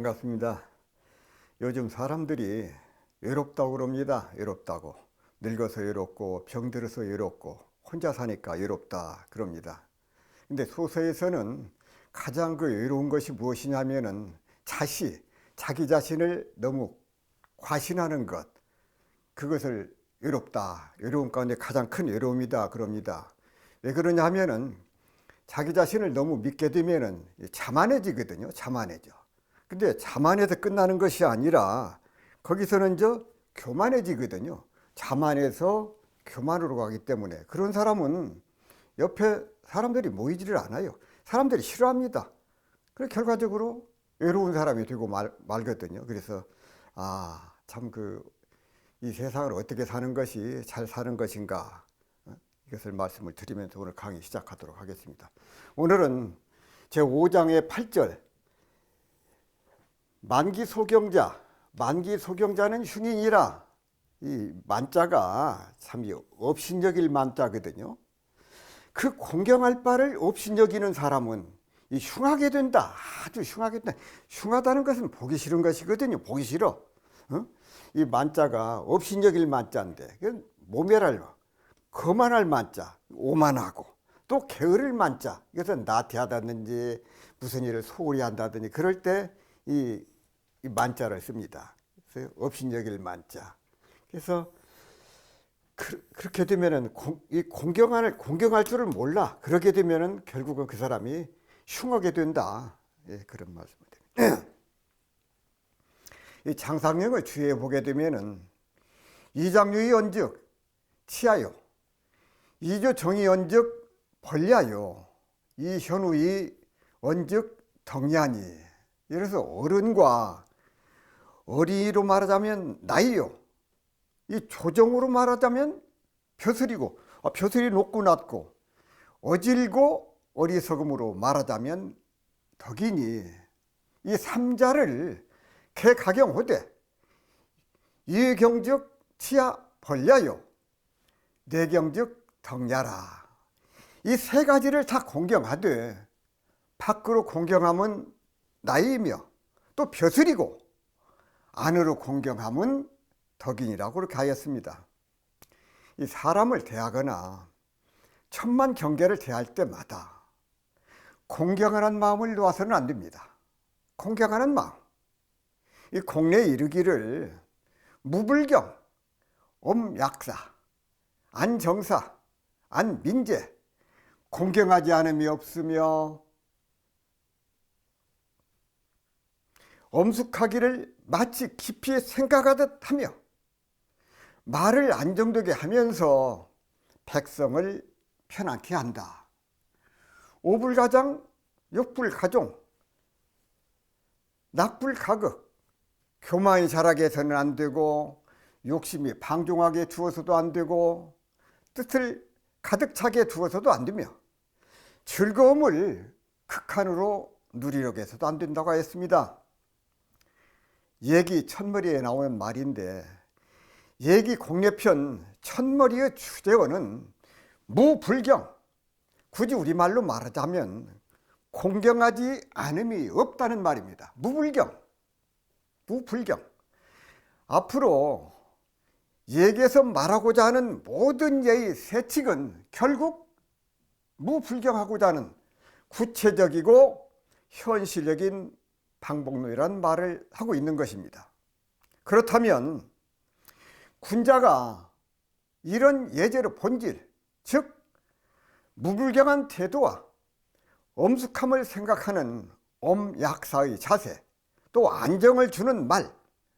반갑습니다. 요즘 사람들이 외롭다고 그럽니다. 외롭다고. 늙어서 외롭고 병들어서 외롭고 혼자 사니까 외롭다 그럽니다. 근데 소서에서는 가장 외로운 것이 무엇이냐면은 자기 자신을 너무 과신하는 것, 그것을 외롭다, 외로움 가운데 가장 큰 외로움이다 그럽니다. 왜 그러냐 하면은 자기 자신을 너무 믿게 되면은 자만해지거든요. 자만해져. 근데 자만해서 끝나는 것이 아니라 거기서는 교만해지거든요. 자만해서 교만으로 가기 때문에 그런 사람은 옆에 사람들이 모이지를 않아요. 사람들이 싫어합니다. 그래서 결과적으로 외로운 사람이 되고 말거든요. 그래서 참 이 세상을 어떻게 사는 것이 잘 사는 것인가, 이것을 말씀을 드리면서 오늘 강의 시작하도록 하겠습니다. 오늘은 제5장의 8절, 만기소경자는 흉인이라. 이 만자가 참 업신여길 만자거든요. 그 공경할 바를 업신여기는 사람은 이 흉하게 된다. 아주 흉하게 된다. 흉하다는 것은 보기 싫은 것이거든요. 보기 싫어. 이 만자가 업신여길 만자인데 모멸할, 거만할 만자, 오만하고, 또 게으를 만자, 이것은 나태하다든지 무슨 일을 소홀히 한다든지 그럴 때 이 만자를 씁니다. 그래서 업신여길 만자. 그래서 그렇게 되면은 공경할 줄을 몰라. 그렇게 되면은 결국은 그 사람이 흉하게 된다. 그런 말씀을 드립니다. 이 장상령을 주의해 보게 되면은 이장유의 언즉 치하요, 이조 정의 언즉 벌야요, 이현우의 언즉 덕냐니. 그래서 어른과 어린이로 말하자면 나이요, 이 조정으로 말하자면 벼슬이고, 벼슬이 높고 낮고, 어질고 어리석음으로 말하자면 덕이니, 이 삼자를 개가경호되 이경즉 치하 벌야요, 내경즉 덕냐라. 이 세 가지를 다 공경하되 밖으로 공경함은 나이이며 또 벼슬이고 안으로 공경함은 덕인이라고 그렇게 하였습니다. 이 사람을 대하거나 천만 경계를 대할 때마다 공경하는 마음을 놓아서는 안 됩니다. 공경하는 마음. 이 공례에 이르기를 무불경, 엄약사, 안정사, 안민재, 공경하지 않음이 없으며 엄숙하기를 마치 깊이 생각하듯 하며 말을 안정되게 하면서 백성을 편안케 한다. 오불가장, 욕불가종, 낙불가극, 교만이 자라게 해서는 안 되고, 욕심이 방종하게 두어서도 안 되고, 뜻을 가득 차게 두어서도 안 되며, 즐거움을 극한으로 누리려고 해서도 안 된다고 하였습니다. 예기 첫머리에 나오는 말인데, 예기 공례편 첫머리의 주제어는 무불경, 굳이 우리말로 말하자면 공경하지 않음이 없다는 말입니다. 무불경. 앞으로 예기에서 말하고자 하는 모든 예의 세칙은 결국 무불경하고자 하는 구체적이고 현실적인 방법론이라는 말을 하고 있는 것입니다. 그렇다면 군자가 이런 예제의 본질, 즉 무불경한 태도와 엄숙함을 생각하는 엄약사의 자세, 또 안정을 주는 말,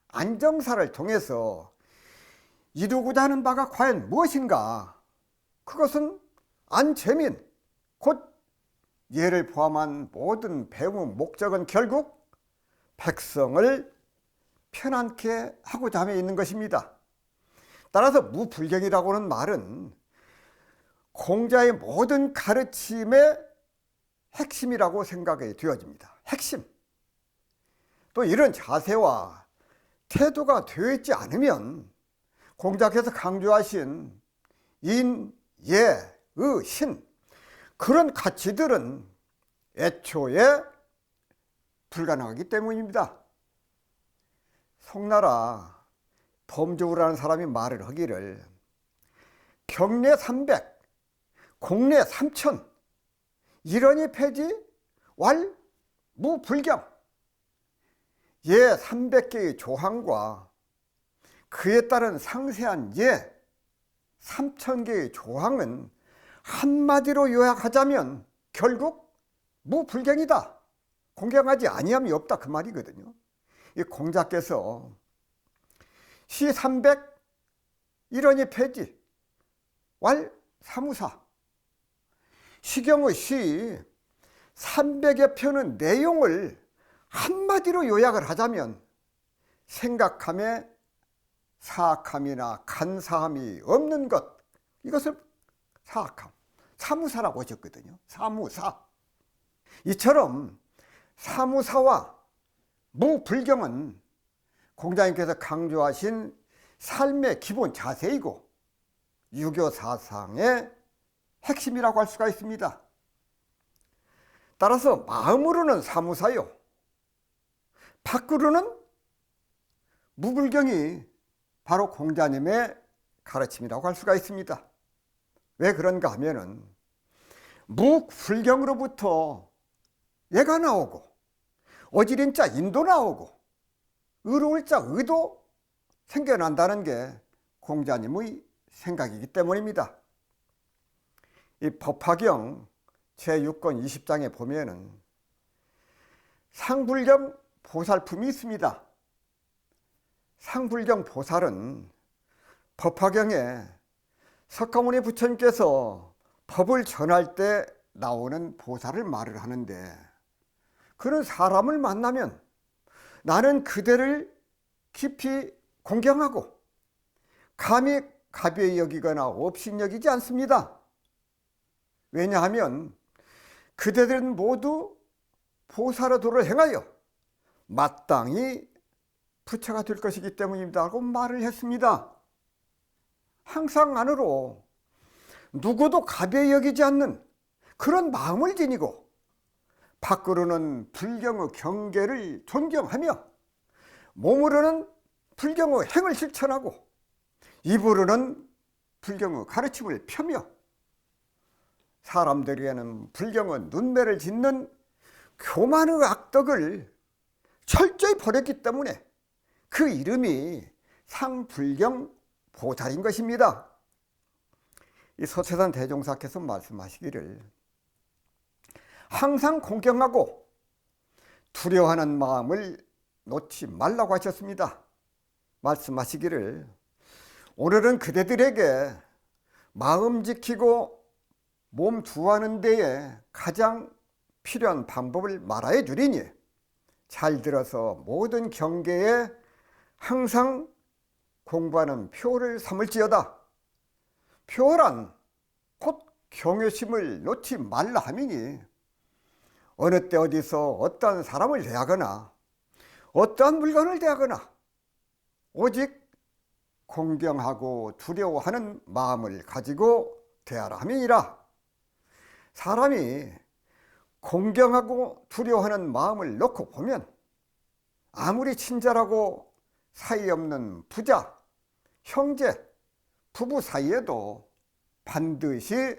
안정사를 통해서 이루고자 하는 바가 과연 무엇인가? 그것은 안재민, 곧 예를 포함한 모든 배움의 목적은 결국 백성을 편안케 하고자 함에 있는 것입니다. 따라서 무불경이라고 하는 말은 공자의 모든 가르침의 핵심이라고 생각이 되어집니다. 핵심. 또 이런 자세와 태도가 되어 있지 않으면 공자께서 강조하신 인, 예, 의, 신, 그런 가치들은 애초에 불가능하기 때문입니다. 송나라 범주라는 사람이 말을 하기를 경내 300, 공내 3000, 일원이 폐지, 왈, 무불경. 예 300개의 조항과 그에 따른 상세한 예 3000개의 조항은 한마디로 요약하자면 결국 무불경이다. 공경하지 아니함이 없다 그 말이거든요. 이 공자께서 시 300 일원이 폐지 왈 사무사 시경의 시 300여 편의 내용을 한마디로 요약을 하자면 생각함에 사악함이나 간사함이 없는 것, 이것을 사악함, 사무사라고 하셨거든요. 사무사. 이처럼 사무사와 무불경은 공자님께서 강조하신 삶의 기본 자세이고 유교 사상의 핵심이라고 할 수가 있습니다. 따라서 마음으로는 사무사요, 밖으로는 무불경이 바로 공자님의 가르침이라고 할 수가 있습니다. 왜 그런가 하면은 무불경으로부터 예가 나오고 어지린 자 인도 나오고 의로울 자 의도 생겨난다는 게 공자님의 생각이기 때문입니다. 이 법화경 제6권 20장에 보면은 상불경 보살품이 있습니다. 상불경 보살은 법화경에 석가모니 부처님께서 법을 전할 때 나오는 보살을 말을 하는데, 그런 사람을 만나면 나는 그대를 깊이 공경하고 감히 가벼이 여기거나 업신여기지 않습니다. 왜냐하면 그대들은 모두 보살의 도를 행하여 마땅히 부처가 될 것이기 때문입니다 하고 말을 했습니다. 항상 안으로 누구도 가벼이 여기지 않는 그런 마음을 지니고 밖으로는 불경의 경계를 존경하며 몸으로는 불경의 행을 실천하고 입으로는 불경의 가르침을 펴며 사람들에게는 불경의 눈매를 짓는 교만의 악덕을 철저히 버렸기 때문에 그 이름이 상불경 보살인 것입니다. 이 서채산 대종사께서 말씀하시기를 항상 공경하고 두려워하는 마음을 놓지 말라고 하셨습니다. 말씀하시기를 오늘은 그대들에게 마음 지키고 몸 두하는 데에 가장 필요한 방법을 말하여 주리니 잘 들어서 모든 경계에 항상 공부하는 표를 삼을지어다. 표란 곧 경외심을 놓지 말라 함이니 어느 때 어디서 어떠한 사람을 대하거나 어떠한 물건을 대하거나 오직 공경하고 두려워하는 마음을 가지고 대하라 함이니라. 사람이 공경하고 두려워하는 마음을 놓고 보면 아무리 친절하고 사이 없는 부자, 형제, 부부 사이에도 반드시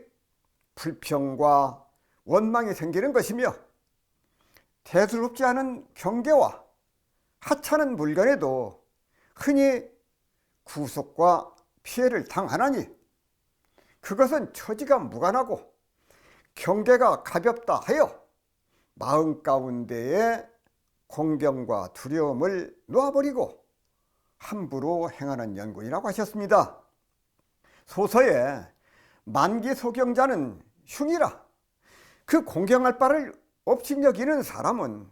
불평과 원망이 생기는 것이며 대수롭지 않은 경계와 하찮은 물건에도 흔히 구속과 피해를 당하나니 그것은 처지가 무관하고 경계가 가볍다 하여 마음 가운데에 공경과 두려움을 놓아버리고 함부로 행하는 연군이라고 하셨습니다. 소서에 만기소경자는 흉이라, 그 공경할 바를 업신여기는 사람은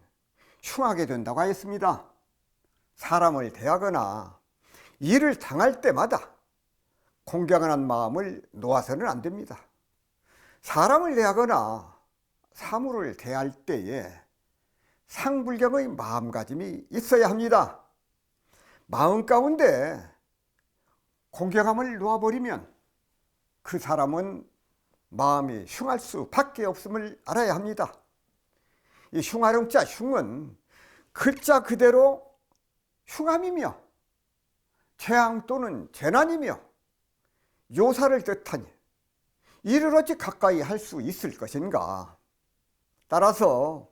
흉하게 된다고 하였습니다. 사람을 대하거나 일을 당할 때마다 공경하는 마음을 놓아서는 안 됩니다. 사람을 대하거나 사물을 대할 때에 상불경의 마음가짐이 있어야 합니다. 마음 가운데 공경함을 놓아버리면 그 사람은 마음이 흉할 수밖에 없음을 알아야 합니다. 이 흉하름자 흉은 글자 그대로 흉함이며 재앙 또는 재난이며 요사를 뜻하니 이를 어찌 가까이 할 수 있을 것인가. 따라서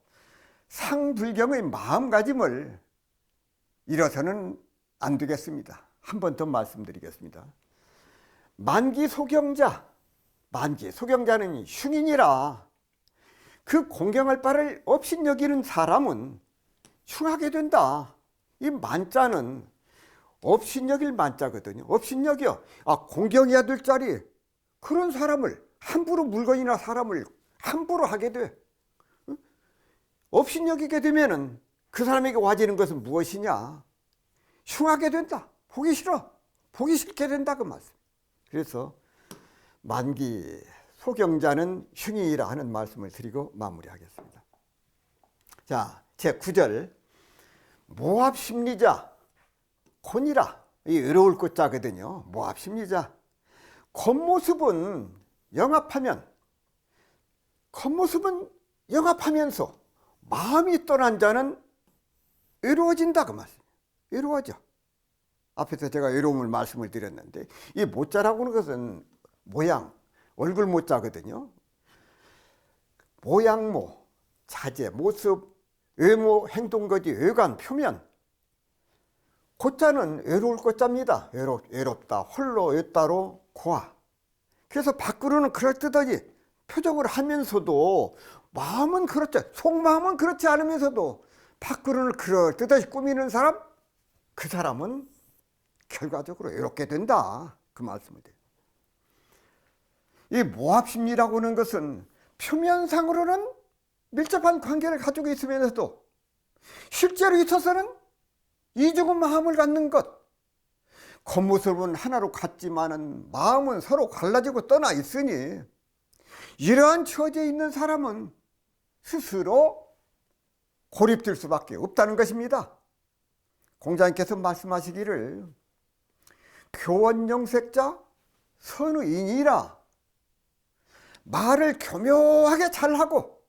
상불경의 마음가짐을 잃어서는 안 되겠습니다. 한 번 더 말씀드리겠습니다. 만기소경자, 만기소경자는 흉이니라. 그 공경할 바를 업신여기는 사람은 흉하게 된다. 이 만자는 업신여길 만자거든요. 업신여겨. 공경해야 될 자리, 그런 사람을 함부로 물건이나 사람을 함부로 하게 돼. 업신여기게 되면은 그 사람에게 와지는 것은 무엇이냐? 흉하게 된다. 보기 싫어. 보기 싫게 된다, 그 말씀. 그래서 만기 소경자는 흉이라 하는 말씀을 드리고 마무리하겠습니다. 자, 제 9절. 모압심리자 곤이라. 이 어려울 것자거든요. 모압심리자. 겉모습은 영합하면서 마음이 떠난 자는 외로워진다, 그 말씀. 외로워져. 앞에서 제가 외로움을 말씀을 드렸는데, 이 모자라고 하는 것은 모양, 얼굴 모자거든요. 모양모, 자재, 모습, 외모, 행동거지, 외관, 표면. 고자는 외로울 고자입니다. 외롭다, 홀로, 외따로, 고아. 그래서 밖으로는 그럴듯하지 표정을 하면서도 마음은 그렇죠. 속마음은 그렇지 않으면서도 밖으로는 그럴듯하게 꾸미는 사람, 그 사람은 결과적으로 외롭게 된다, 그 말씀을 드려요. 이 모압심리라고 하는 것은 표면상으로는 밀접한 관계를 가지고 있으면서도 실제로 있어서는 이중한 마음을 갖는 것. 겉모습은 하나로 같지만은 마음은 서로 갈라지고 떠나 있으니 이러한 처지에 있는 사람은 스스로 고립될 수밖에 없다는 것입니다. 공자님께서 말씀하시기를 교원영색자 선의인이라. 말을 교묘하게 잘하고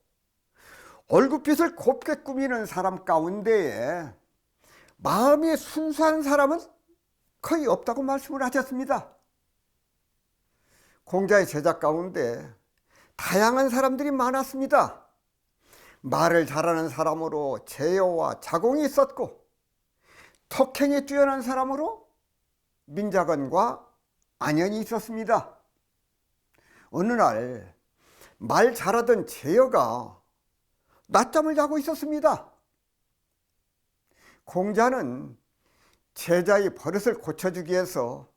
얼굴빛을 곱게 꾸미는 사람 가운데에 마음이 순수한 사람은 거의 없다고 말씀을 하셨습니다. 공자의 제자 가운데 다양한 사람들이 많았습니다. 말을 잘하는 사람으로 제어와 자공이 있었고, 턱행이 뛰어난 사람으로 민자건과 안연이 있었습니다. 어느 날 말 잘하던 제어가 낮잠을 자고 있었습니다. 공자는 제자의 버릇을 고쳐주기 위해서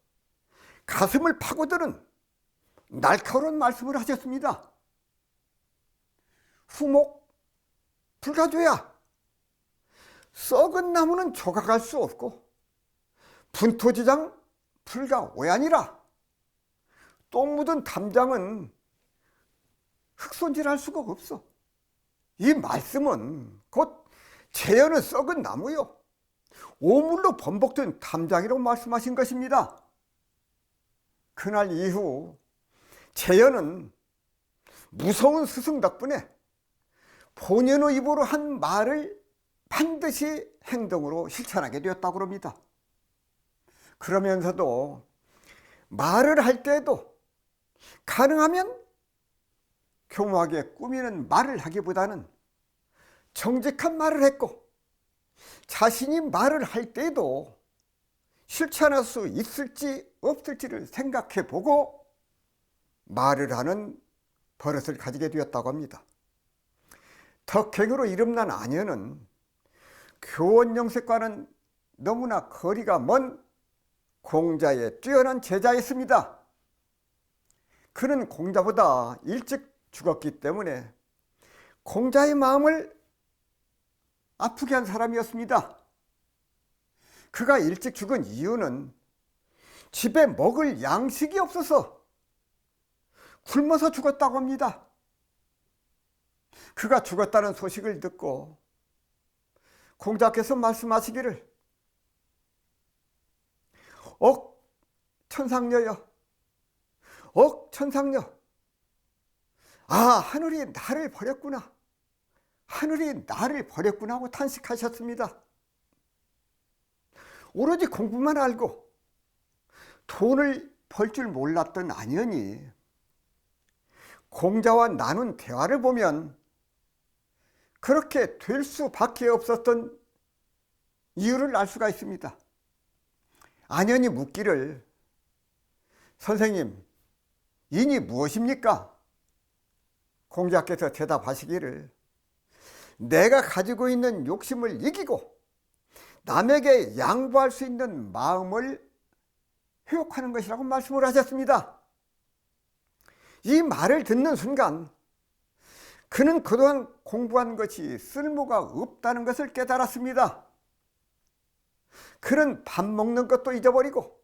가슴을 파고드는 날카로운 말씀을 하셨습니다. 후목 불가조야. 썩은 나무는 조각할 수 없고 분토지장 불가오야니라. 똥 묻은 담장은 흙손질할 수가 없어. 이 말씀은 곧 제어는 썩은 나무요, 오물로 번복된 담장이라고 말씀하신 것입니다. 그날 이후 제어는 무서운 스승 덕분에 본연의 입으로 한 말을 반드시 행동으로 실천하게 되었다고 합니다. 그러면서도 말을 할 때에도 가능하면 교묘하게 꾸미는 말을 하기보다는 정직한 말을 했고, 자신이 말을 할 때에도 실천할 수 있을지 없을지를 생각해 보고 말을 하는 버릇을 가지게 되었다고 합니다. 덕행으로 이름난 안연은 교원영색과는 너무나 거리가 먼 공자의 뛰어난 제자였습니다. 그는 공자보다 일찍 죽었기 때문에 공자의 마음을 아프게 한 사람이었습니다. 그가 일찍 죽은 이유는 집에 먹을 양식이 없어서 굶어서 죽었다고 합니다. 그가 죽었다는 소식을 듣고 공자께서 말씀하시기를 천상녀여, 천상녀, 하늘이 나를 버렸구나, 하늘이 나를 버렸구나 하고 탄식하셨습니다. 오로지 공부만 알고 돈을 벌 줄 몰랐던 안현이 공자와 나눈 대화를 보면 그렇게 될 수밖에 없었던 이유를 알 수가 있습니다. 안현이 묻기를 선생님, 인이 무엇입니까? 공자께서 대답하시기를 내가 가지고 있는 욕심을 이기고 남에게 양보할 수 있는 마음을 회복하는 것이라고 말씀을 하셨습니다. 이 말을 듣는 순간 그는 그동안 공부한 것이 쓸모가 없다는 것을 깨달았습니다. 그는 밥 먹는 것도 잊어버리고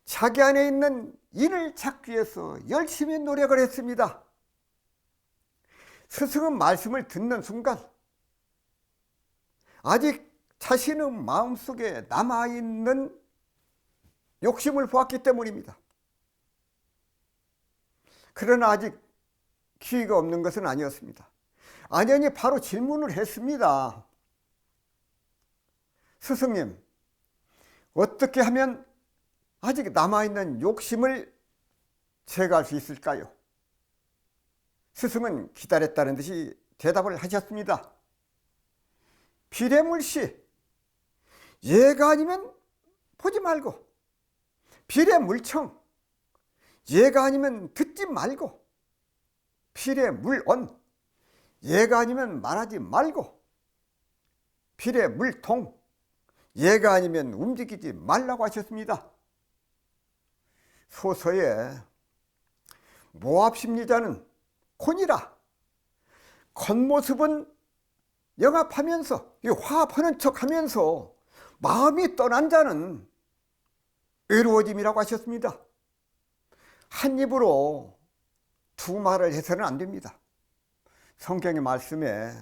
자기 안에 있는 인을 찾기 위해서 열심히 노력을 했습니다. 스승의 말씀을 듣는 순간 아직 자신의 마음속에 남아있는 욕심을 보았기 때문입니다. 그러나 아직 기회가 없는 것은 아니었습니다. 안현이 바로 질문을 했습니다. 스승님, 어떻게 하면 아직 남아있는 욕심을 제거할 수 있을까요? 스승은 기다렸다는 듯이 대답을 하셨습니다. 비례물시, 예가 아니면 보지 말고, 비례물청, 예가 아니면 듣지 말고, 비례물언, 예가 아니면 말하지 말고, 비례물통, 예가 아니면 움직이지 말라고 하셨습니다. 소서에 모합심리자는 곤이라 겉모습은 영합하면서 화합하는 척하면서 마음이 떠난 자는 외로워짐이라고 하셨습니다. 한 입으로 두 말을 해서는 안 됩니다. 성경의 말씀에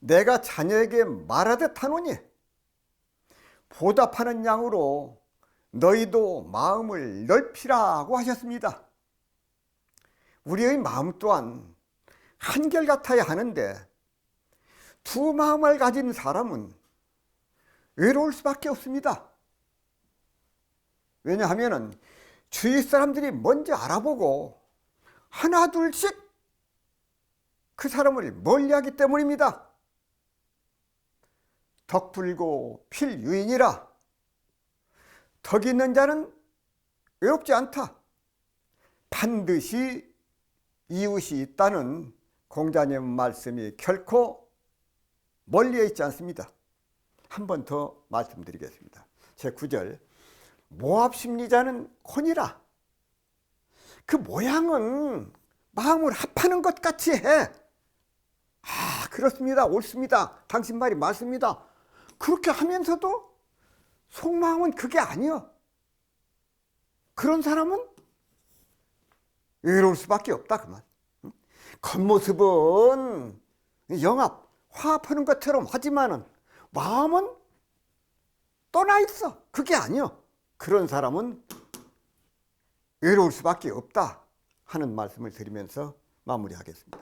내가 자녀에게 말하듯 하노니 보답하는 양으로 너희도 마음을 넓히라고 하셨습니다. 우리의 마음 또한 한결같아야 하는데 두 마음을 가진 사람은 외로울 수밖에 없습니다. 왜냐하면 주위 사람들이 먼저 알아보고 하나 둘씩 그 사람을 멀리하기 때문입니다. 덕불고 필유인이라 덕 있는 자는 외롭지 않다. 반드시 이웃이 있다는 공자님 말씀이 결코 멀리에 있지 않습니다. 한 번 더 말씀드리겠습니다. 제9절 모합심리자는 곤이라 그 모양은 마음을 합하는 것 같이 해. 그렇습니다. 옳습니다. 당신 말이 맞습니다. 그렇게 하면서도 속마음은 그게 아니요. 그런 사람은 외로울 수밖에 없다 그 말. 겉모습은 영합, 화합하는 것처럼 하지만은 마음은 떠나 있어. 그게 아니요. 그런 사람은 외로울 수밖에 없다 하는 말씀을 드리면서 마무리하겠습니다.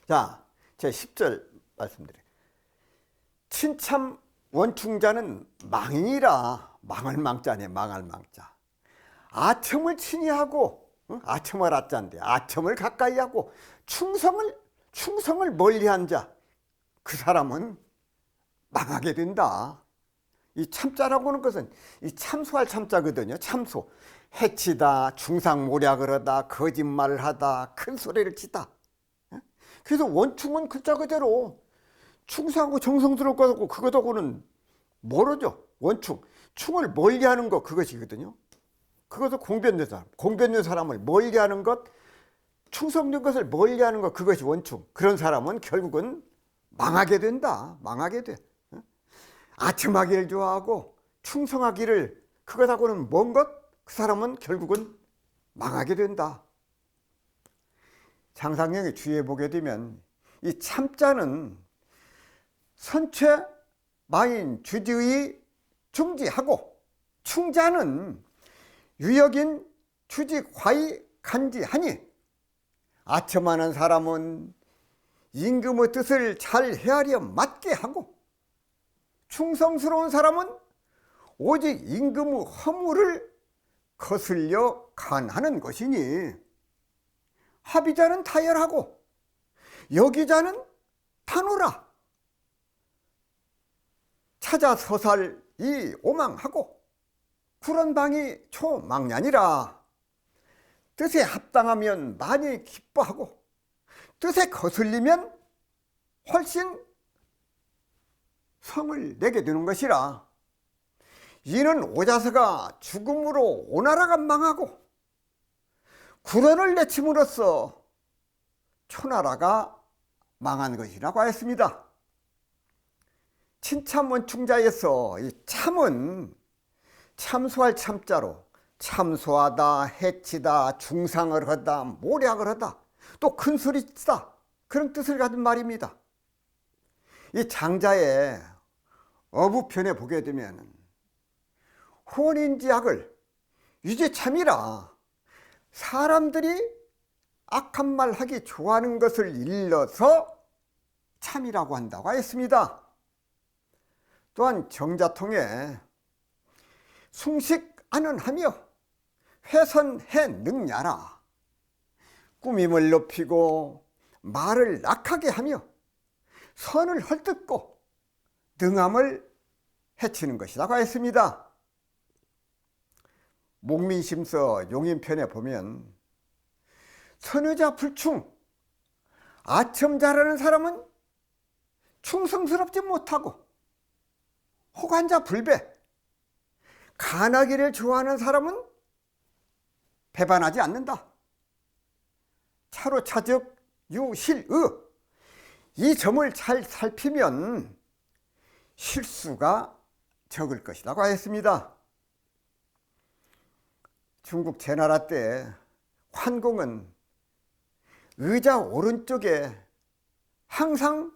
자, 제 10절 말씀드려요. 친참 원충자는 망이라 망할 망자네. 망할 망자. 아첨을 친히하고 아첨을 아짠데 아첨을 가까이 하고 충성을 멀리한 자, 그 사람은 망하게 된다. 이 참자라고 하는 것은 이 참소할 참자거든요. 참소. 해치다, 중상모략을 하다, 거짓말을 하다, 큰 소리를 치다. 그래서 원충은 글자 그대로 충성하고 정성스럽고 그것하고는 모르죠. 원충. 충을 멀리하는 것, 그것이거든요. 그것을 공변된 사람. 공변된 사람을 멀리하는 것, 충성된 것을 멀리하는 것, 그것이 원충. 그런 사람은 결국은 망하게 된다. 망하게 돼. 아첨하기를 좋아하고 충성하기를, 그것하고는 먼 것, 그 사람은 결국은 망하게 된다. 장상영의 주위에 보게 되면 이 참자는 선체 마인 주지의 중지하고 충자는 유역인 주지 과의 간지하니 아첨하는 사람은 임금의 뜻을 잘 헤아려 맞게 하고 충성스러운 사람은 오직 임금의 허물을 거슬려 간하는 것이니 합의자는 타결하고 여기자는 타노라. 찾아 서살이 오망하고 구런방이 초망년이라. 뜻에 합당하면 많이 기뻐하고 뜻에 거슬리면 훨씬 성을 내게 되는 것이라. 이는 오자서가 죽음으로 오나라가 망하고 구런을 내침으로써 초나라가 망한 것이라고 하였습니다. 친참원충자에서 이 참은 참소할 참자로 참소하다, 해치다, 중상을 하다, 모략을 하다, 또 큰소리치다, 그런 뜻을 가진 말입니다. 이 장자의 어부편에 보게 되면 혼인지약을 유죄참이라. 사람들이 악한 말 하기 좋아하는 것을 일러서 참이라고 한다고 하였습니다. 또한 정자통에 숭식하는 하며 훼손해 능야라. 꾸밈을 높이고 말을 낙하게 하며 선을 헐뜯고 능함을 해치는 것이라고 하였습니다. 목민심서 용인편에 보면 선의자 불충, 아첨 잘하는 사람은 충성스럽지 못하고 호간자 불배, 간하기를 좋아하는 사람은 배반하지 않는다. 차로 차즉 유실의, 이 점을 잘 살피면 실수가 적을 것이라고 하였습니다. 중국 제나라 때 환공은 의자 오른쪽에 항상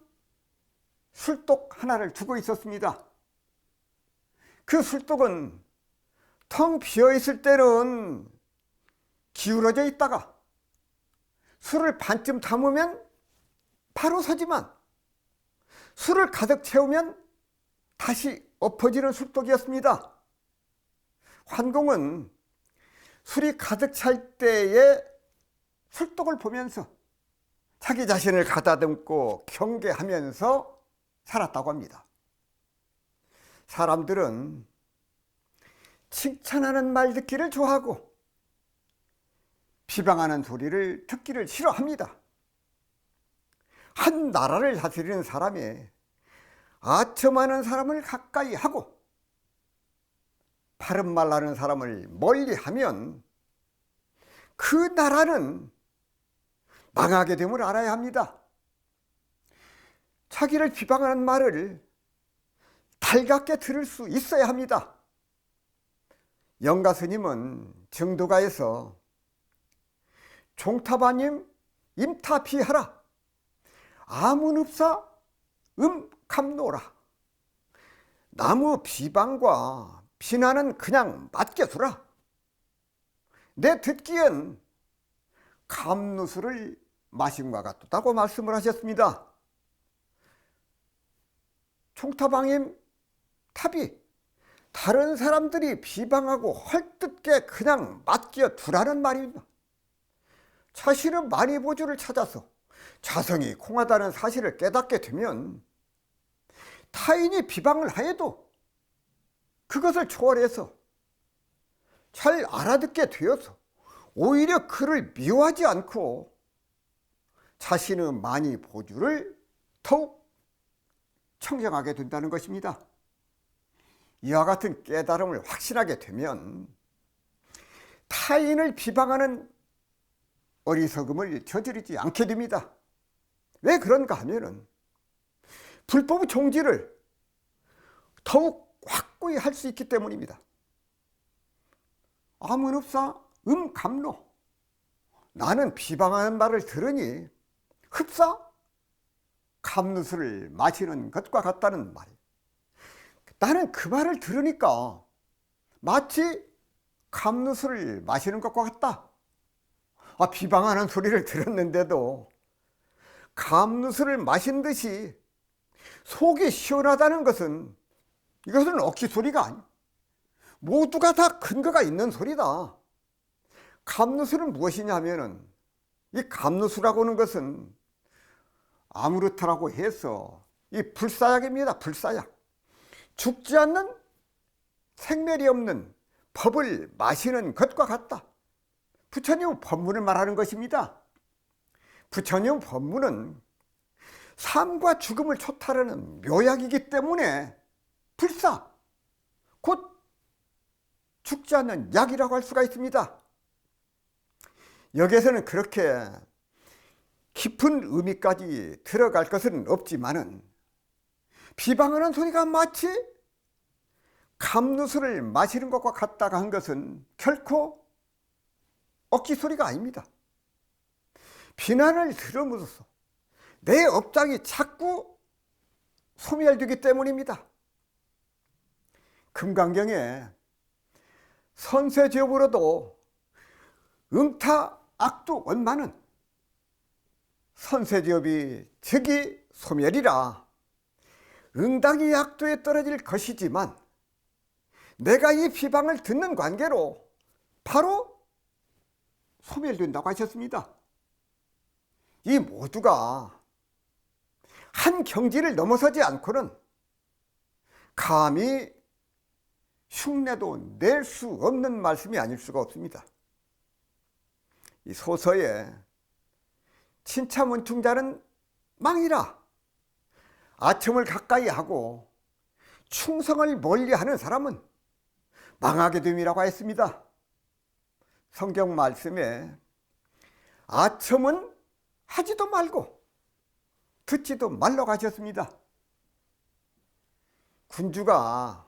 술독 하나를 두고 있었습니다. 그 술독은 텅 비어 있을 때는 기울어져 있다가 술을 반쯤 담으면 바로 서지만 술을 가득 채우면 다시 엎어지는 술독이었습니다. 환공은 술이 가득 찰 때의 술독을 보면서 자기 자신을 가다듬고 경계하면서 살았다고 합니다. 사람들은 칭찬하는 말 듣기를 좋아하고 비방하는 소리를 듣기를 싫어합니다. 한 나라를 다스리는 사람이 아첨하는 사람을 가까이 하고 바른 말 하는 사람을 멀리 하면 그 나라는 망하게 됨을 알아야 합니다. 자기를 비방하는 말을 달갑게 들을 수 있어야 합니다. 영가 스님은 정도가에서 종타바님 임타비하라, 아문읍사 감노라. 나무 비방과 비난은 그냥 맡겨두라. 내 듣기엔 감누수를 마심과 같다고 말씀을 하셨습니다. 총타방임 탑이 다른 사람들이 비방하고 헐뜯게 그냥 맡겨두라는 말입니다. 자신은 만이보주를 찾아서 자성이 공하다는 사실을 깨닫게 되면 타인이 비방을 하여도 그것을 초월해서 잘 알아듣게 되어서 오히려 그를 미워하지 않고 자신의 만이보주를 더욱 청정하게 된다는 것입니다. 이와 같은 깨달음을 확신하게 되면 타인을 비방하는 어리석음을 저지르지 않게 됩니다. 왜 그런가 하면은 불법의 종지를 더욱 확고히 할 수 있기 때문입니다. 아문읍사 감노. 나는 비방하는 말을 들으니 흡사 감누수를 마시는 것과 같다는 말이에요. 나는 그 말을 들으니까 마치 감누수를 마시는 것과 같다. 비방하는 소리를 들었는데도 감누수를 마신 듯이 속이 시원하다는 것은 이것은 억지 소리가 아니야. 모두가 다 근거가 있는 소리다. 감누수는 무엇이냐 하면은, 이 감누수라고 하는 것은 아무렇다라고 해서 이 불사약입니다. 불사약. 죽지 않는 생멸이 없는 법을 마시는 것과 같다. 부처님 법문을 말하는 것입니다. 부처님 법문은 삶과 죽음을 초탈하는 묘약이기 때문에 불사, 곧 죽지 않는 약이라고 할 수가 있습니다. 여기에서는 그렇게 깊은 의미까지 들어갈 것은 없지만은, 비방하는 소리가 마치 감누수를 마시는 것과 같다고 한 것은 결코 억지 소리가 아닙니다. 비난을 들음으로써 내 업장이 자꾸 소멸되기 때문입니다. 금강경에 선세죄업으로도 응타 악두 원만은 선세죄업이 즉이 소멸이라 응당이 악도에 떨어질 것이지만, 내가 이 비방을 듣는 관계로 바로 소멸된다고 하셨습니다. 이 모두가 한 경지를 넘어서지 않고는 감히 흉내도 낼 수 없는 말씀이 아닐 수가 없습니다. 이 소서에 친차문충자는 망이라, 아첨을 가까이 하고 충성을 멀리하는 사람은 망하게 됨이라고 했습니다. 성경 말씀에 아첨은 하지도 말고 듣지도 말라고 하셨습니다. 군주가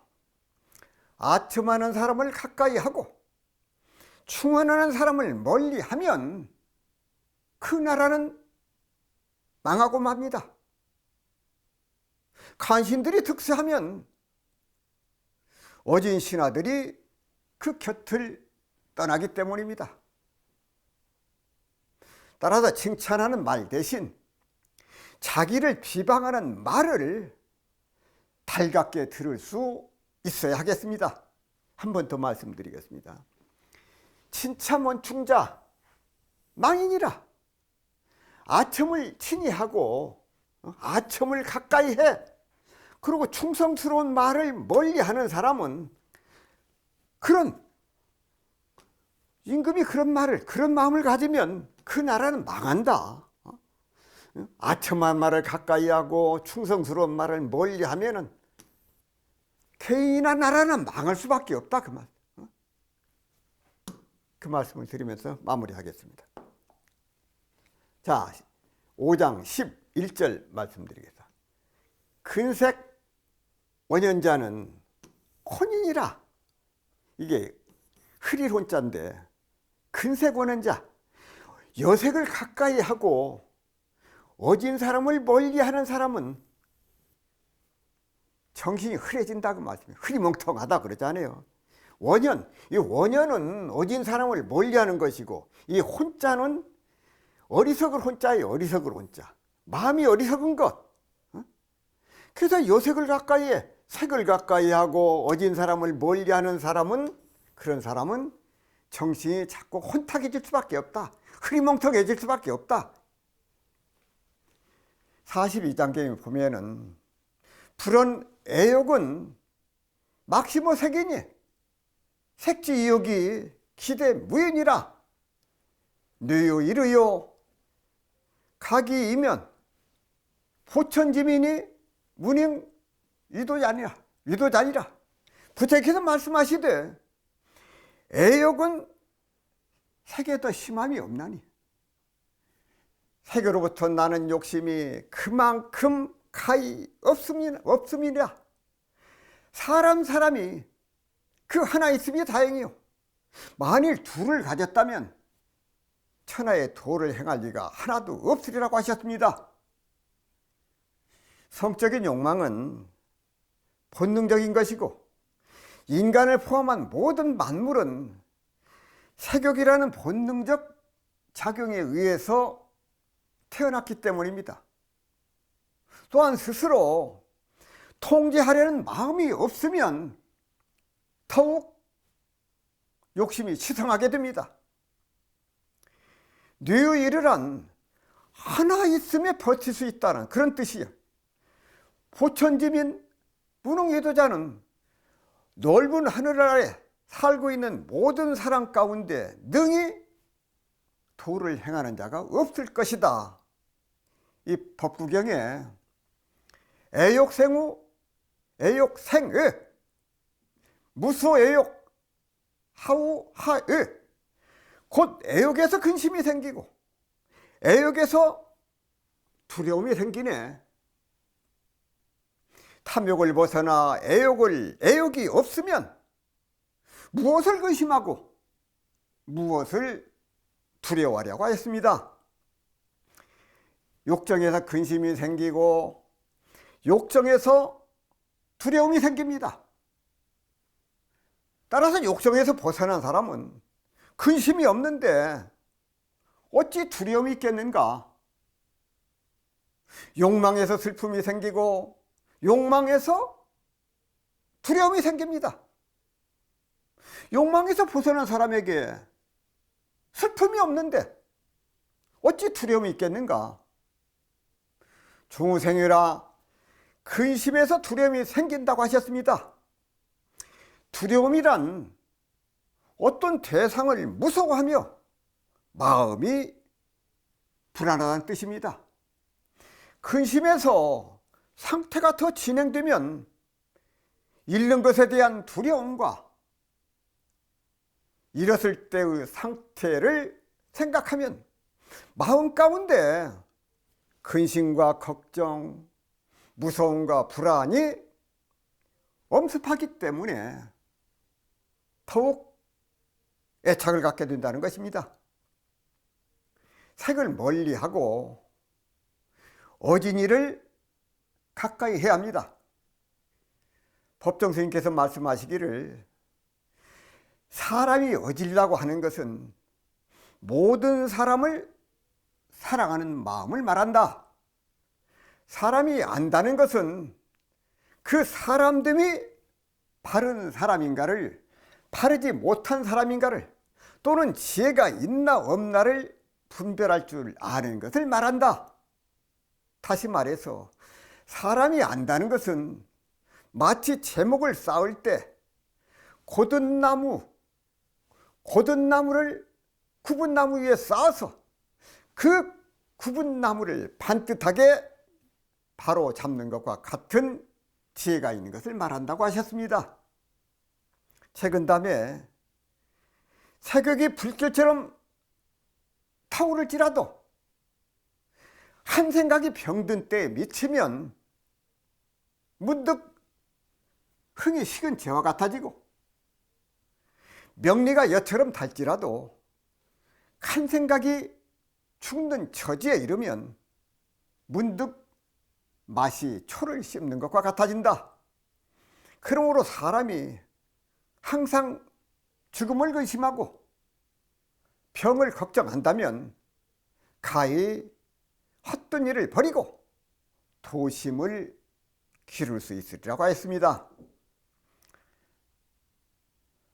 아첨하는 사람을 가까이 하고 충언하는 사람을 멀리하면 그 나라는 망하고 맙니다. 간신들이 득세하면 어진 신하들이 그 곁을 떠나기 때문입니다. 따라서 칭찬하는 말 대신 자기를 비방하는 말을 달갑게 들을 수 있어야 하겠습니다. 한 번 더 말씀드리겠습니다. 친차문충자 망인이라, 아첨을 친히 하고 아첨을 가까이 해, 그리고 충성스러운 말을 멀리하는 사람은, 그런 임금이 그런 말을, 그런 마음을 가지면 그 나라는 망한다. 아첨한 말을 가까이 하고 충성스러운 말을 멀리하면은 개인이나 나라는 망할 수밖에 없다. 그 말씀을 드리면서 마무리하겠습니다. 자, 5장 11절 말씀드리겠습니다. 근색 원현자는 혼인이라, 이게 흐릴 혼자인데 근색 원현자, 여색을 가까이 하고 어진 사람을 멀리하는 사람은 정신이 흐려진다고 말씀해요. 흐리멍텅하다 그러잖아요. 원현, 이 원현은 어진 사람을 멀리하는 것이고, 이 혼자는 어리석을 혼자예요. 어리석을 혼자, 마음이 어리석은 것. 그래서 여색을 가까이 해, 색을 가까이 하고 어진 사람을 멀리하는 사람은, 그런 사람은 정신이 자꾸 혼탁해질 수밖에 없다. 흐리멍텅해질 수밖에 없다. 42장경에 보면은 불언 애욕은 막시모 색이니 색지 이욕이 기대 무인이라, 뇌요 이르요 각이 이면 포천지민이 문행 위도자니라. 부처께서 말씀하시되 애욕은 색에 더 심함이 없나니, 색으로부터 나는 욕심이 그만큼 가히 없음이라. 사람이 그 하나 있음이 다행이요, 만일 둘을 가졌다면 천하의 도를 행할 리가 하나도 없으리라고 하셨습니다. 성적인 욕망은 본능적인 것이고, 인간을 포함한 모든 만물은 색욕이라는 본능적 작용에 의해서 태어났기 때문입니다. 또한 스스로 통제하려는 마음이 없으면 더욱 욕심이 치성하게 됩니다. 뇌의일이란 하나 있음에 버틸 수 있다는 그런 뜻이요. 보천지민 무능예도자는 넓은 하늘 아래 살고 있는 모든 사람 가운데 능히 도를 행하는 자가 없을 것이다. 이 법구경에 애욕생우 애욕생의 무소애욕 하우하의 곧 애욕에서 근심이 생기고 애욕에서 두려움이 생기네. 탐욕을 벗어나 애욕이 없으면 무엇을 근심하고 무엇을 두려워하려고 하였습니다. 욕정에서 근심이 생기고 욕정에서 두려움이 생깁니다. 따라서 욕정에서 벗어난 사람은 근심이 없는데 어찌 두려움이 있겠는가? 욕망에서 슬픔이 생기고 욕망에서 두려움이 생깁니다. 욕망에서 벗어난 사람에게 슬픔이 없는데 어찌 두려움이 있겠는가? 중우생이라 근심에서 두려움이 생긴다고 하셨습니다. 두려움이란 어떤 대상을 무서워하며 마음이 불안하다는 뜻입니다. 근심에서 상태가 더 진행되면 잃는 것에 대한 두려움과 잃었을 때의 상태를 생각하면 마음 가운데 근심과 걱정, 무서움과 불안이 엄습하기 때문에 더욱 애착을 갖게 된다는 것입니다. 색을 멀리하고 어진이를 가까이 해야 합니다. 법정스님께서 말씀하시기를 사람이 어질라고 하는 것은 모든 사람을 사랑하는 마음을 말한다. 사람이 안다는 것은 그 사람됨이 바른 사람인가를 바르지 못한 사람인가를 또는 지혜가 있나 없나를 분별할 줄 아는 것을 말한다. 다시 말해서 사람이 안다는 것은 마치 제목을 쌓을 때 고든 나무를 굽은 나무 위에 쌓아서 그 굽은 나무를 반듯하게 바로 잡는 것과 같은 지혜가 있는 것을 말한다고 하셨습니다. 최근담에 새벽이 불길처럼 타오를지라도 한 생각이 병든 때에 미치면 문득 흥이 식은 재와 같아지고 명리가 여처럼 달지라도 한 생각이 죽는 처지에 이르면 문득 맛이 초를 씹는 것과 같아진다. 그러므로 사람이 항상 죽음을 근심하고 병을 걱정한다면 가히 헛된 일을 버리고 도심을 기를 수 있으리라고 했습니다.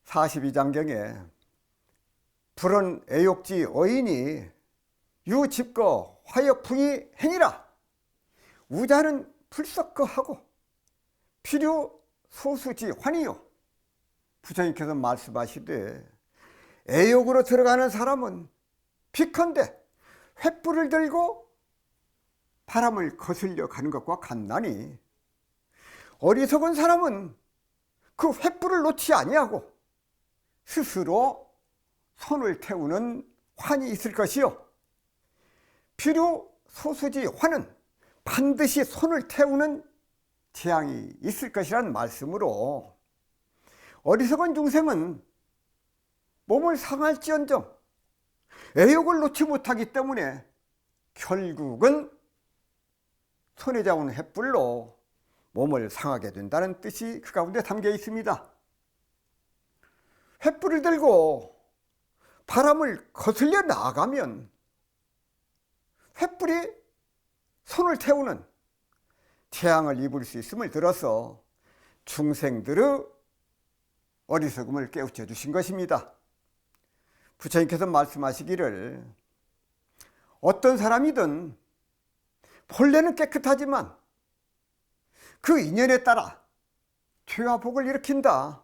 42장경에 불은 애욕지 어인이 유집거 화역풍이 행이라 우자는 불석거하고 필요 소수지 환이요. 부처님께서 말씀하시되 애욕으로 들어가는 사람은 비컨대 횃불을 들고 바람을 거슬려 가는 것과 같나니 어리석은 사람은 그 횃불을 놓지 아니하고 스스로 손을 태우는 환이 있을 것이요. 필요 소수지 환은 반드시 손을 태우는 재앙이 있을 것이라는 말씀으로 어리석은 중생은 몸을 상할지언정 애욕을 놓지 못하기 때문에 결국은 손에 잡은 횃불로 몸을 상하게 된다는 뜻이 그 가운데 담겨 있습니다. 횃불을 들고 바람을 거슬려 나아가면 횃불이 손을 태우는 재앙을 입을 수 있음을 들어서 중생들의 어리석음을 깨우쳐 주신 것입니다. 부처님께서 말씀하시기를 어떤 사람이든 본래는 깨끗하지만 그 인연에 따라 죄와 복을 일으킨다.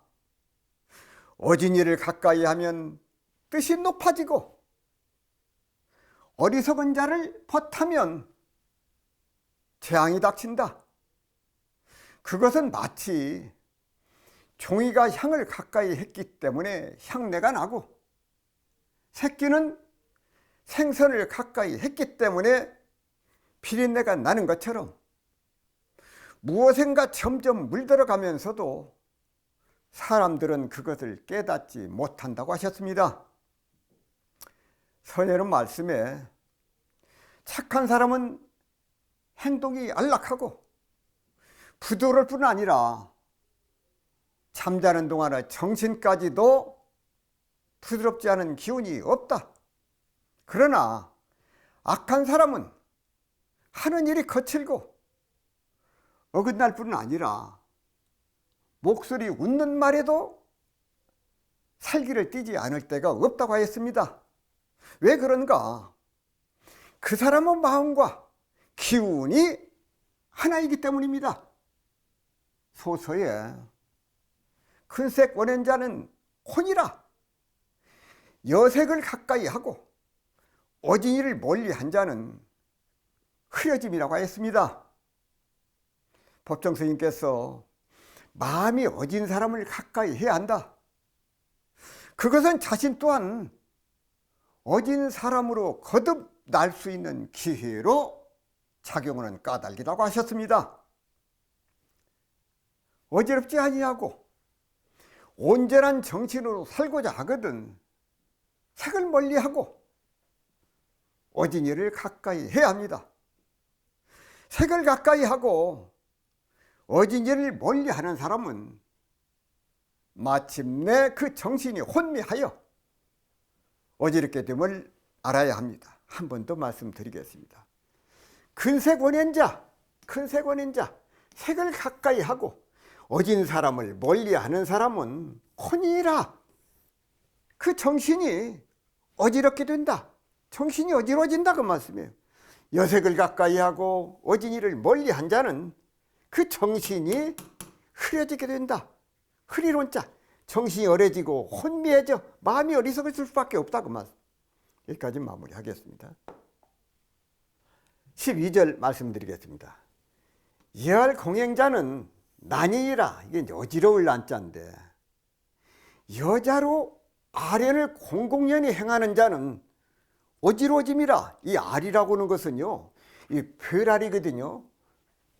어진이를 가까이 하면 뜻이 높아지고 어리석은 자를 벗하면 재앙이 닥친다. 그것은 마치 종이가 향을 가까이 했기 때문에 향내가 나고 새끼는 생선을 가까이 했기 때문에 비린내가 나는 것처럼 무엇인가 점점 물들어가면서도 사람들은 그것을 깨닫지 못한다고 하셨습니다. 서예는 말씀에 착한 사람은 행동이 안락하고 부드러울 뿐 아니라 잠자는 동안에 정신까지도 부드럽지 않은 기운이 없다. 그러나 악한 사람은 하는 일이 거칠고 어긋날 뿐 아니라 목소리 웃는 말에도 살기를 띠지 않을 때가 없다고 하였습니다. 왜 그런가? 그 사람의 마음과 기운이 하나이기 때문입니다. 소서에 큰색 원행자는 혼이라 여색을 가까이 하고 어진이를 멀리 한 자는 흐려짐이라고 하였습니다. 법정 스님께서 마음이 어진 사람을 가까이 해야 한다. 그것은 자신 또한 어진 사람으로 거듭날 수 있는 기회로 작용하는 까닭이라고 하셨습니다. 어지럽지 아니하고 온전한 정신으로 살고자 하거든 색을 멀리하고 어진이를 가까이 해야 합니다. 색을 가까이 하고 어진이를 멀리하는 사람은 마침내 그 정신이 혼미하여 어지럽게 됨을 알아야 합니다. 한 번 더 말씀드리겠습니다. 큰색 원행자, 색을 가까이 하고 어진 사람을 멀리하는 사람은 혼이라 그 정신이 어지럽게 된다. 정신이 어지러진다 그 말씀이에요. 여색을 가까이 하고 어진이를 멀리한 자는 그 정신이 흐려지게 된다. 흐리론 자, 정신이 어려지고 혼미해져 마음이 어리석을 수밖에 없다 그 말씀. 여기까지 마무리하겠습니다. 12절 말씀드리겠습니다. 예할 공행자는 난이라, 이게 어지러울 난자인데 여자로 아련을 공공연히 행하는 자는 어지러짐이라. 이 알이라고 하는 것은요, 이 벼알이거든요.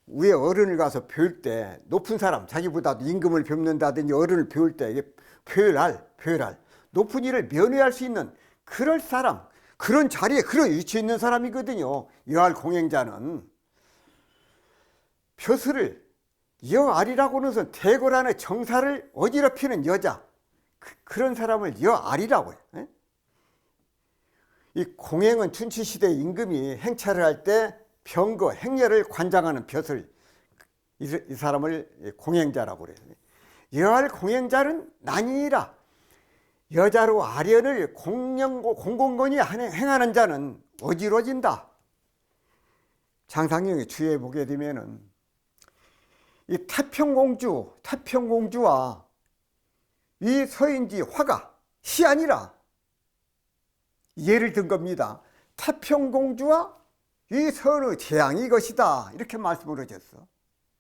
위에 어른을 가서 배울 때 높은 사람, 자기보다도 임금을 뵙는다든지 어른을 배울 때 이게 벼알. 높은 일을 면회할 수 있는 그럴 사람, 그런 자리에 그런 위치에 있는 사람이거든요. 여알 공행자는 벼슬을 여알이라고 하는 것은 대궐 안의 정사를 어지럽히는 여자, 그런 사람을 여알이라고 해요. 이 공행은 춘추시대 임금이 행차를 할 때 병거, 행렬을 관장하는 벼슬, 이 사람을 공행자라고 그래요. 여알 공행자는 난이라. 여자로 아련을 공공건히 행하는 자는 어지러진다. 장상영의 주에 보게 되면은 이 태평공주와 이 서인지 화가 시아니라 예를 든 겁니다. 태평공주와 이 서의 재앙이 이것이다. 이렇게 말씀을 하셨어.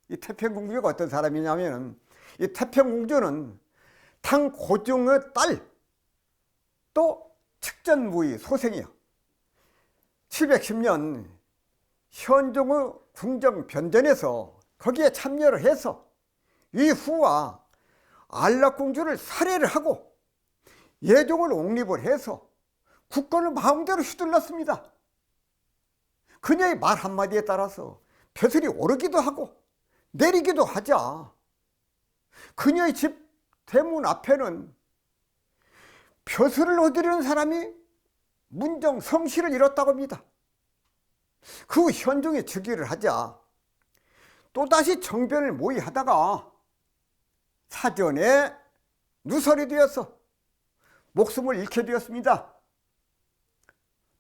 이 태평공주가 어떤 사람이냐면, 이 태평공주는 당 고종의 딸, 또 측전무의 소생이요. 710년 현종의 궁정 변전에서 거기에 참여를 해서 이 후와 안락공주를 살해를 하고 예종을 옹립을 해서 국권을 마음대로 휘둘렀습니다. 그녀의 말 한마디에 따라서 벼슬이 오르기도 하고 내리기도 하자 그녀의 집 대문 앞에는 벼슬을 얻으려는 사람이 문정 성실을 잃었다고 합니다. 그 현종이 즉위를 하자 또다시 정변을 모의하다가 사전에 누설이 되어서 목숨을 잃게 되었습니다.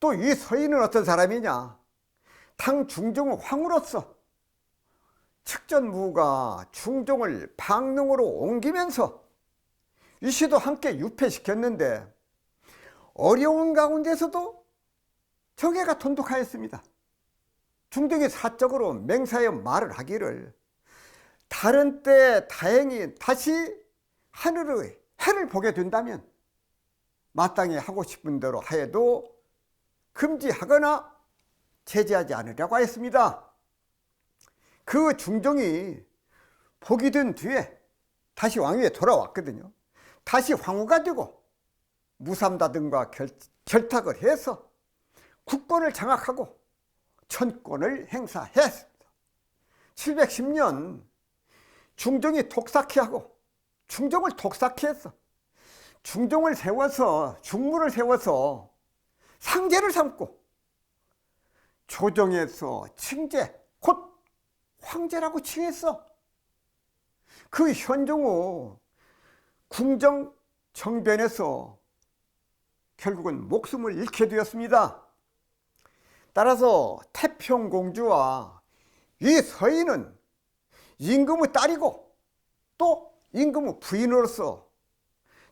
또 이 서인은 어떤 사람이냐? 당 중종 황후로서 측전무가 중종을 방릉으로 옮기면서 이씨도 함께 유폐시켰는데 어려운 가운데서도 정예가 돈독하였습니다. 중종이 사적으로 맹사에 말을 하기를 다른 때 다행히 다시 하늘의 해를 보게 된다면 마땅히 하고 싶은 대로 하여도 금지하거나 제재하지 않으려고 하였습니다. 그 중종이 복이 든 뒤에 다시 왕위에 돌아왔거든요. 다시 황후가 되고 무삼다 등과 결탁을 해서 국권을 장악하고 천권을 행사했습니다. 710년 중종이 독사키하고 중종을 독사키해서 중종을 세워서 중무를 세워서 상제를 삼고 조정에서 칭제 곧 황제라고 칭했어. 그 현종후 궁정 정변에서 결국은 목숨을 잃게 되었습니다. 따라서 태평공주와 이 서인은 임금의 딸이고 또 임금의 부인으로서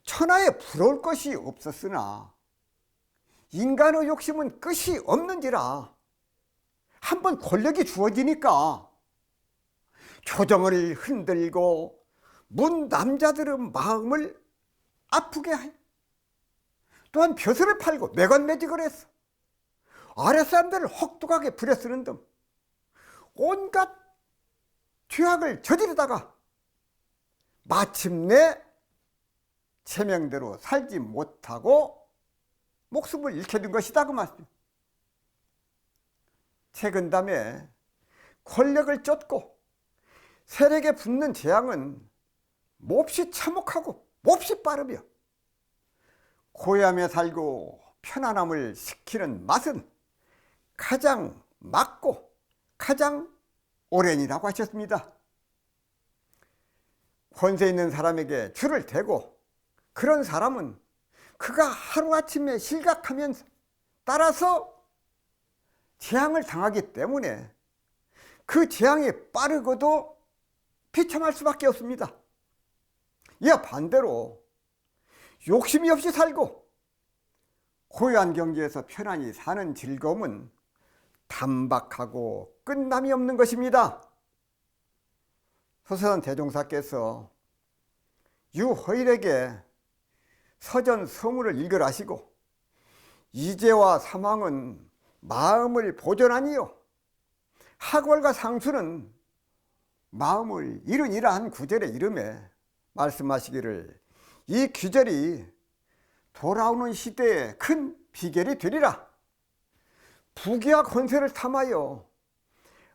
천하에 부러울 것이 없었으나 인간의 욕심은 끝이 없는지라 한번 권력이 주어지니까 조정을 흔들고 문 남자들의 마음을 아프게 해. 또한 벼슬을 팔고 매건매직을 했어. 아랫사람들을 혹독하게 부려쓰는 등 온갖 죄악을 저지르다가 마침내 체명대로 살지 못하고 목숨을 잃게 된 것이다 그 말입니다. 최근담에 권력을 쫓고 세력에 붙는 재앙은 몹시 참혹하고 몹시 빠르며 고향에 살고 편안함을 시키는 맛은 가장 맑고 가장 오랜이라고 하셨습니다. 권세 있는 사람에게 줄을 대고 그런 사람은 그가 하루아침에 실각하면서 따라서 재앙을 당하기 때문에 그 재앙이 빠르고도 비참할 수밖에 없습니다. 이와 반대로 욕심이 없이 살고 고요한 경지에서 편안히 사는 즐거움은 단박하고 끝남이 없는 것입니다. 소세산 대종사께서 유허일에게 서전 서문을 읽으라시고 이제와 사망은 마음을 보존하니요 학월과 상수는 마음을 잃으니라 한 구절의 이름에 말씀하시기를 이 귀절이 돌아오는 시대에 큰 비결이 되리라. 부귀와 권세를 탐하여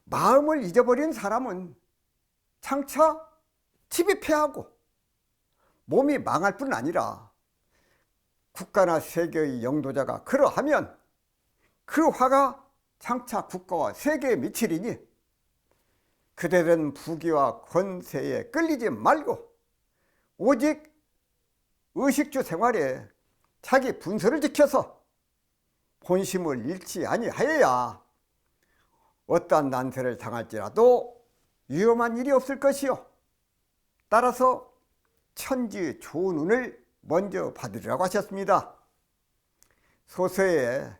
마음을 잊어버린 사람은 장차 집이 패하고 몸이 망할 뿐 아니라 국가나 세계의 영도자가 그러하면 그 화가 장차 국가와 세계에 미치리니 그대는 부귀와 권세에 끌리지 말고 오직 의식주 생활에 자기 분서를 지켜서 본심을 잃지 아니하여야 어떠한 난세를 당할지라도 위험한 일이 없을 것이요 따라서 천지 좋은 운을 먼저 받으리라고 하셨습니다. 소서에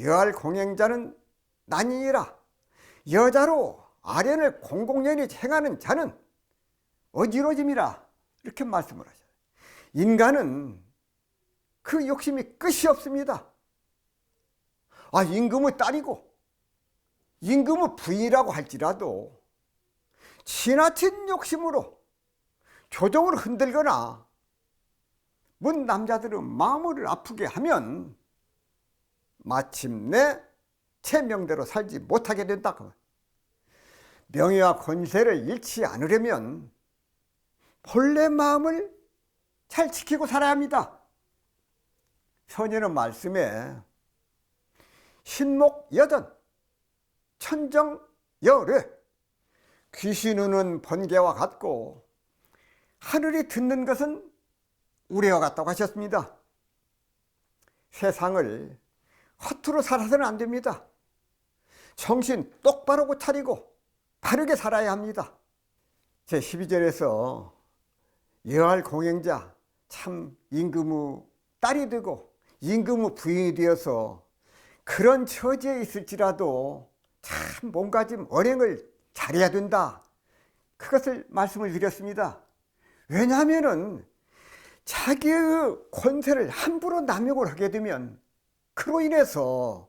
여할 공행자는 난이니라 여자로 아련을 공공연히 행하는 자는 어지러짐이라 이렇게 말씀을 하셔요. 인간은 그 욕심이 끝이 없습니다. 임금의 딸이고 임금의 부인이라고 할지라도 지나친 욕심으로 조정을 흔들거나 문 남자들의 마음을 아프게 하면 마침내 체명대로 살지 못하게 된다. 명예와 권세를 잃지 않으려면 본래 마음을 잘 지키고 살아야 합니다. 선현의 말씀에 신목여전 천정여뢰 귀신 우는 번개와 같고 하늘이 듣는 것은 우레와 같다고 하셨습니다. 세상을 허투루 살아서는 안 됩니다. 정신 똑바로 차리고 바르게 살아야 합니다. 제 12절에서 여할 공행자 참 임금의 딸이 되고 임금의 부인이 되어서 그런 처지에 있을지라도 참 뭔가 좀 언행을 잘해야 된다, 그것을 말씀을 드렸습니다. 왜냐하면은 자기의 권세를 함부로 남용을 하게 되면 그로 인해서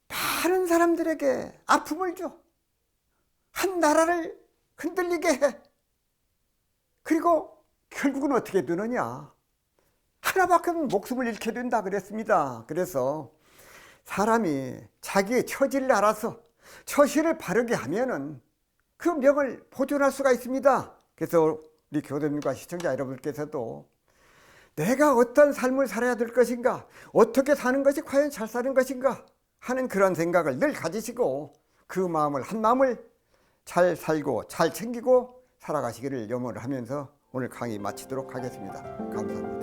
많은 사람들에게 아픔을 줘. 한 나라를 흔들리게 해. 그리고 결국은 어떻게 되느냐, 하나밖에 목숨을 잃게 된다 그랬습니다. 그래서 사람이 자기의 처지를 알아서 처신을 바르게 하면은 그 명을 보존할 수가 있습니다. 그래서 우리 교도님과 시청자 여러분께서도 내가 어떤 삶을 살아야 될 것인가, 어떻게 사는 것이 과연 잘 사는 것인가 하는 그런 생각을 늘 가지시고 그 마음을, 한 마음을 잘 살고 잘 챙기고 살아가시기를 염원을 하면서 오늘 강의 마치도록 하겠습니다. 감사합니다.